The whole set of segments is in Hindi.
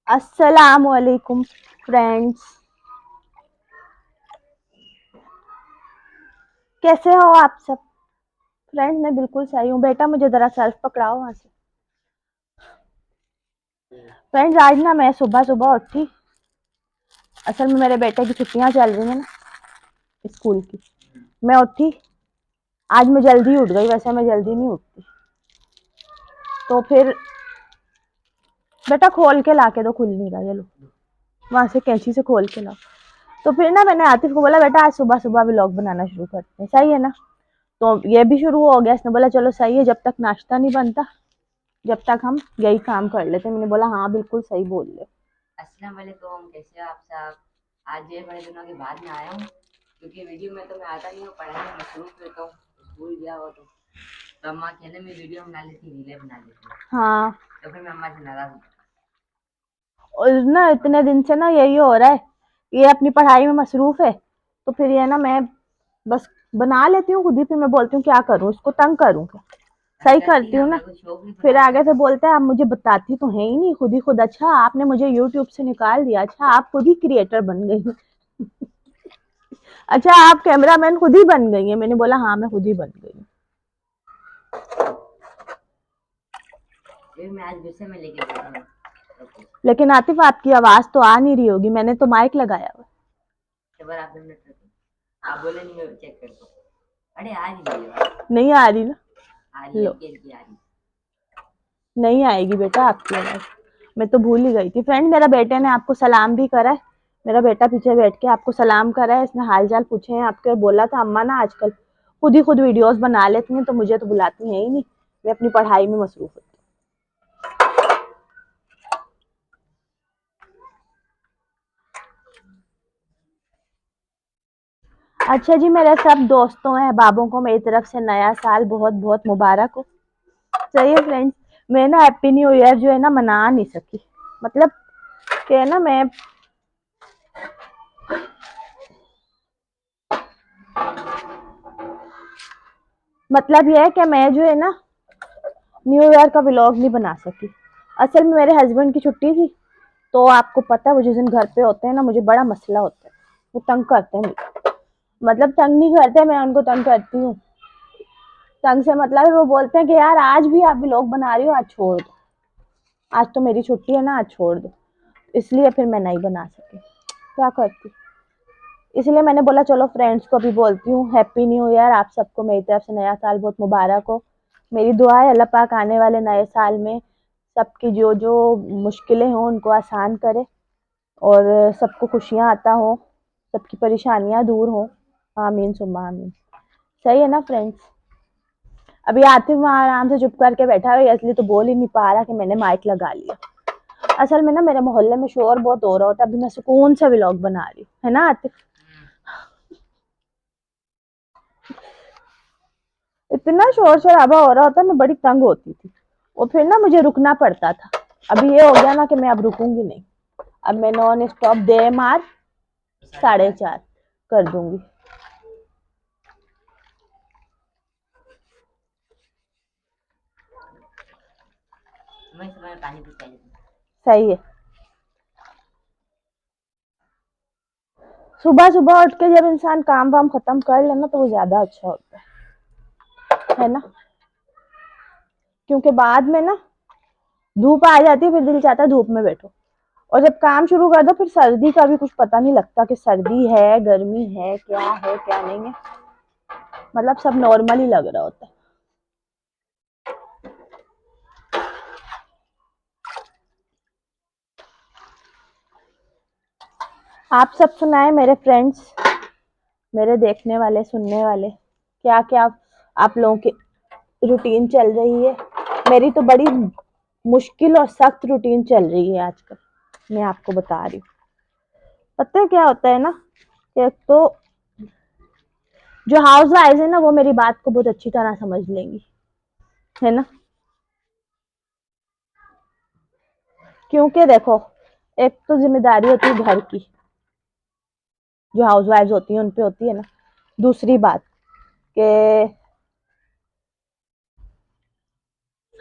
अस्सलामु अलैकुम फ्रेंड्स, कैसे हो आप सब। फ्रेंड मैं बिल्कुल सही हूँ। बेटा मुझे जरा सर्फ पकड़ाओ वहां से। फ्रेंड्स आज ना मैं सुबह सुबह उठी। असल में मेरे बेटे की छुट्टियां चल रही हैं ना स्कूल की। मैं उठी, आज मैं जल्दी उठ गई, वैसे मैं जल्दी नहीं उठती। तो फिर बेटा खोल के ला के दो, खुल नहीं रहा, ये लो वहां से कैंची से खोल के लाओ। तो फिर ना मैंने आतिफ को बोला बेटा आज सुबह सुबह व्लॉग बनाना शुरू करते हैं, सही है ना। तो ये भी शुरू हो गया। इसने बोला चलो सही है, जब तक नाश्ता नहीं बनता जब तक हम यही काम कर लेते। मैंने बोला हाँ बिल्कुल सही बोल रहे। अस्सलाम वालेकुम, कैसे हो आप सब। आज ये बड़े दिनों के बाद में आया हूँ क्योंकि वीडियो में तो मैं आता नहीं हूँ, पढ़ाई में मसरूफ रहता हूँ। स्कूल गया हो तो अम्मा कहने में वीडियो बना लेती, रीलें बना लेती। हाँ, तो फिर मैं अम्मा से नाराज हूँ। और ना इतने दिन से ना यही हो रहा है, ये अपनी पढ़ाई में मसरूफ है। तो फिर ये ना मैं बस बना लेती हूँ खुद ही, फिर मैं बोलती हूँ क्या करूँ, इसको तंग करूँ क्या। सही करती करती ना, हूँ ना। मेरे को शौक भी फिर बनाने का आगे से था। बोलते हैं आप मुझे बताती तो है ही नहीं, खुद ही खुद। अच्छा आपने मुझे यूट्यूब से निकाल दिया, अच्छा आप खुद ही क्रिएटर बन गई। अच्छा आप कैमरामैन खुद ही बन गई है। मैंने बोला हाँ मैं खुद ही बन गई हूँ। फिर मैं आज गुस्से में लेके बैठी हूँ सब कुछ। लेकिन आतिफ आपकी आवाज तो आ नहीं रही होगी, मैंने तो माइक लगाया हुआ। एक बार आप 2 मिनट रुको। आप बोले नहीं, मैं चेक करता हूँ। अरे आ रही है बात। नहीं आ रही ना। आ रही है, लो, हल्की हल्की आ रही नहीं आएगी बेटा आपकी आवाज। मैं तो भूल ही गई थी। फ्रेंड मेरा बेटे ने आपको सलाम भी करा है। मेरा बेटा पीछे बैठ के आपको सलाम करा है, इसने हाल चाल पूछे हैं आपके और बोला था अम्मा ना आजकल खुद ही खुद वीडियोस बना लेती हैं तो मुझे तो बुलाती हैं ही नहीं, मैं अपनी पढ़ाई में मसरूफ हूँ। अच्छा जी, मेरे सब दोस्तों हैं बाबों को मेरी तरफ से नया साल बहुत बहुत मुबारक हो। सही है फ्रेंड्स, मैं ना हैप्पी न्यू ईयर जो है ना मना नहीं सकी। मतलब कि है ना मैं, मतलब यह है कि मैं जो है ना न्यू ईयर का व्लॉग नहीं बना सकी। असल में मेरे हस्बैंड की छुट्टी थी, तो आपको पता है वो जिस दिन घर पे होते हैं ना मुझे बड़ा मसला होता है। वो तंग करते हैं मुझे। मतलब तंग नहीं करते, मैं उनको तंग करती हूँ। तंग से मतलब है वो बोलते हैं कि यार आज भी आप व्लॉग बना रही हो, आज छोड़ दो, आज तो मेरी छुट्टी है ना, आज छोड़ दो। इसलिए फिर मैं नहीं बना सकी, क्या करती। इसलिए मैंने बोला चलो फ्रेंड्स को भी बोलती हूँ हैप्पी न्यू ईयर। आप सबको मेरी तरफ से नया साल बहुत मुबारक हो। मेरी दुआ है अल्लाह पाक आने वाले नए साल में सबकी जो जो मुश्किलें हों उनको आसान करे और सबको खुशियाँ आता हो, सबकी परेशानियाँ दूर हो। आमीन सुम्मा आमीन। सही है ना फ्रेंड्स। अभी आतिफ वहाँ आराम से चुप करके बैठा है, इसलिए तो बोल ही नहीं पा रहा कि मैंने माइक लगा लिया। असल में ना मेरे मोहल्ले में शोर बहुत हो रहा होता है, अभी मैं सुकून से व्लॉग बना रही हूँ, है ना आतिफ। इतना शोर शराबा हो रहा होता, मैं बड़ी तंग होती थी और फिर ना मुझे रुकना पड़ता था। अभी ये हो गया ना कि मैं अब रुकूंगी नहीं। अब मैं नॉन स्टॉप दे मार 4:30 कर दूंगी। मैं इस समय पानी पी चाहिए। सही है। सुबह सुबह उठ के जब इंसान काम वाम खत्म कर लेना तो वो ज्यादा अच्छा होता है ना। क्योंकि बाद में ना धूप आ जाती है, फिर दिल चाहता है धूप में बैठो। और जब काम शुरू कर दो फिर सर्दी का भी कुछ पता नहीं लगता कि सर्दी है गर्मी है क्या नहीं है। मतलब सब नॉर्मल ही लग रहा होता है। आप सब सुनाए मेरे फ्रेंड्स, मेरे देखने वाले सुनने वाले, क्या क्या आप लोगों की रूटीन चल रही है। मेरी तो बड़ी मुश्किल और सख्त रूटीन चल रही है आजकल, मैं आपको बता रही हूँ। पता है क्या होता है ना कि एक तो जो हाउस वाइफ है ना वो मेरी बात को बहुत अच्छी तरह समझ लेंगी, है ना। क्योंकि देखो, एक तो जिम्मेदारी होती है घर की जो हाउस वाइफ होती है उन पे होती है ना। दूसरी बात कि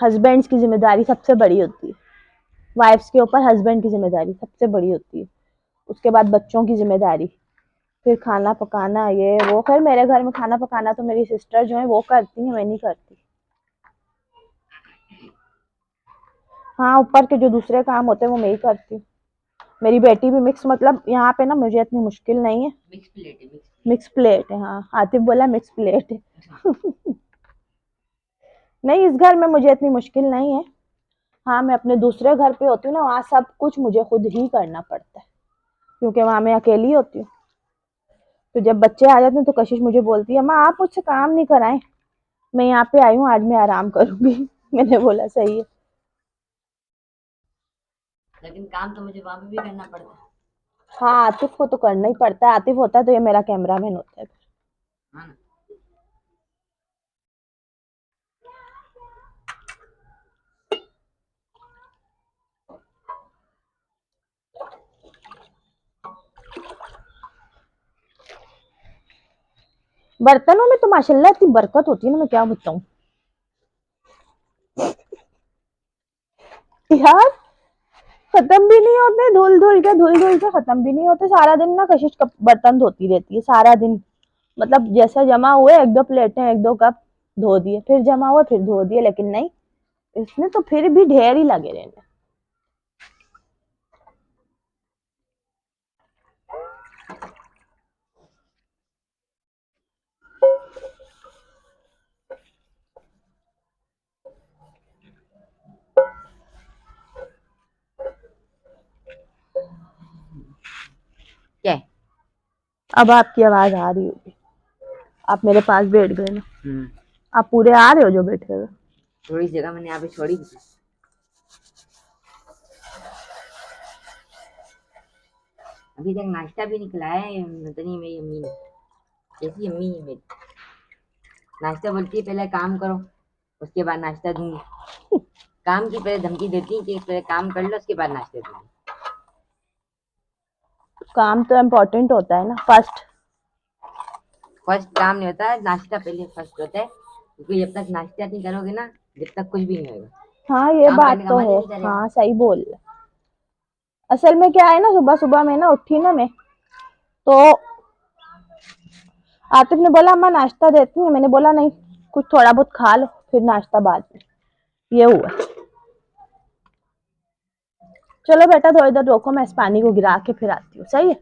हस्बैंड्स की जिम्मेदारी सबसे बड़ी होती है, वाइफ्स के ऊपर हस्बैंड की जिम्मेदारी सबसे बड़ी होती है, उसके बाद बच्चों की जिम्मेदारी, फिर खाना पकाना ये वो। खैर मेरे घर में खाना पकाना तो मेरी सिस्टर जो है वो करती है, मैं नहीं करती। हाँ, ऊपर के जो दूसरे काम होते हैं वो मैं ही करती हूँ। मेरी बेटी भी मिक्स, मतलब यहाँ पे ना मुझे इतनी मुश्किल नहीं है। मिक्स प्लेट है, मिक्स मिक्स प्लेट है, हाँ आतिफ बोला मिक्स प्लेट है। नहीं, इस घर में मुझे इतनी मुश्किल नहीं है। हाँ, मैं अपने दूसरे घर पे होती हूँ ना, वहाँ सब कुछ मुझे खुद ही करना पड़ता है, क्योंकि वहाँ मैं अकेली होती हूँ। तो जब बच्चे आ जाते हैं तो कशिश मुझे बोलती है, माँ आप मुझसे काम नहीं कराएं, मैं यहाँ पे आई हूँ, आज मैं आराम करूंगी। मैंने बोला सही है। लेकिन काम तो मुझे वहां पे भी करना पड़ता है। हाँ, आतिफ को तो करना ही पड़ता है, आतिफ होता है तो ये मेरा कैमरामैन होता है। हाँ ना। बर्तनों में तो माशाल्लाह इतनी बरकत होती है ना, मैं क्या बताऊं यार। खत्म भी नहीं होते, धुल धुल के खत्म भी नहीं होते। सारा दिन ना कशिश कप बर्तन धोती रहती है सारा दिन। मतलब जैसे जमा हुए एक दो प्लेटें एक दो कप धो दिए, फिर जमा हुए फिर धो दिए, लेकिन नहीं, इसने तो फिर भी ढेर ही लगे रहने। क्या है? अब आपकी आवाज आ रही होगी, आप मेरे पास बैठ गए ना। हम्म। आप पूरे आ रहे हो जो बैठे हुए। थोड़ी जगह मैंने यहाँ पे छोड़ी थी। अभी तक नाश्ता भी नहीं खिलाया है नहीं मेरी अम्मी ने। कैसी अम्मी है मेरी, नाश्ता बोलती है पहले काम करो उसके बाद नाश्ता दूंगी। काम की पहले धमकी देती है कि पहले काम कर लो उसके बाद नाश्ता दूंगी। काम तो इम्पोर्टेंट होता है ना, फर्स्ट। फर्स्ट काम नहीं होता, नाश्ता पहले फर्स्ट होता है, क्योंकि जब तक नाश्ता नहीं करोगे ना, जब तक कुछ भी नहीं होगा। हाँ, ये काम बात करने का तो मन ही है। नहीं करेगा। हाँ, सही बोल रहे। असल में क्या है ना, सुबह सुबह में ना उठी ना मैं, तो आतिफ ने बोला अम्मा नाश्ता देती है, मैंने बोला नहीं, कुछ थोड़ा बहुत खा लो फिर नाश्ता बाद में। ये हुआ। चलो बेटा थोड़ी देर रोको, मैं इस पानी को गिरा के फिर आती हूँ, सही है।